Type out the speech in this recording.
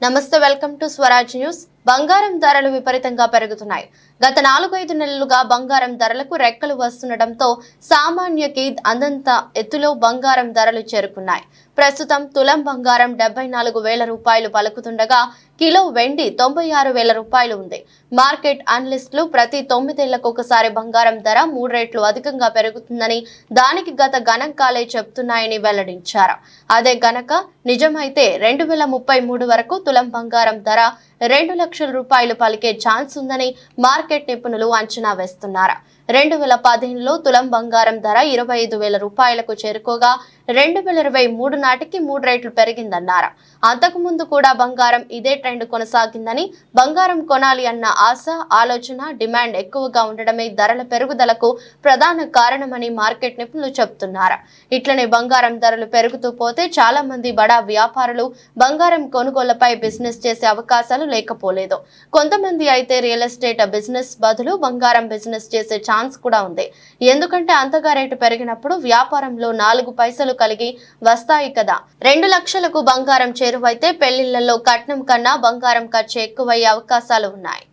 నమస్తే, welcome to Swaraj news. బంగారం ధరలు విపరీతంగా పెరుగుతున్నాయి. గత 4-5 నెలలుగా బంగారం ధరలకు రెక్కలు వస్తుండటంతో సామాన్యకి అందంత ఎత్తులో బంగారం ధరలు చేరుకున్నాయి. ప్రస్తుతం తులం బంగారం 74,000 రూపాయలు పలుకుతుండగా కిలో వెండి 96,000 రూపాయలు ఉంది. మార్కెట్ అనలిస్టులు ప్రతి 9 ఏళ్లకు ఒకసారి బంగారం ధర 3 రెట్లు అధికంగా పెరుగుతుందని, దానికి గత గణాంకాలే చెప్తున్నాయని వెల్లడించారు. అదే గనక నిజమైతే 2033 వరకు తులం బంగారం ధర 2 లక్షల రూపాయలు పలికే ఛాన్స్ ఉందని మార్కెట్ నిపుణులు అంచనా వేస్తున్నారు. 2015లో తులం బంగారం ధర 25,000 రూపాయలకు చేరుకోగా 2023 నాటికి 3 రెట్లు పెరిగిందన్నారు. అంతకుముందు కూడా బంగారం ఇదే ట్రెండ్ కొనసాగిందని, బంగారం కొనాలి అన్న ఆశ, ఆలోచన, డిమాండ్ ఎక్కువగా ఉండడమే ధరల పెరుగుదలకు ప్రధాన కారణమని మార్కెట్ నిపుణులు చెబుతున్నారు. ఇట్లనే బంగారం ధరలు పెరుగుతూ పోతే చాలా మంది బడా వ్యాపారులు బంగారం కొనుగోళ్లపై బిజినెస్ చేసే అవకాశాలు లేకపోలేదు. కొంతమంది అయితే రియల్ ఎస్టేట్ బిజినెస్ బదులు బంగారం బిజినెస్ చేసే ఛాన్స్ కూడా ఉంది. ఎందుకంటే అంతగా రేటు పెరిగినప్పుడు వ్యాపారంలో 4 పైసలు కలిగి వస్తాయి కదా. 2 లక్షలకు బంగారం చేరువైతే పెళ్లిళ్లలో కట్నం కన్నా బంగారం ఖర్చు ఎక్కువయ్యే అవకాశాలు ఉన్నాయి.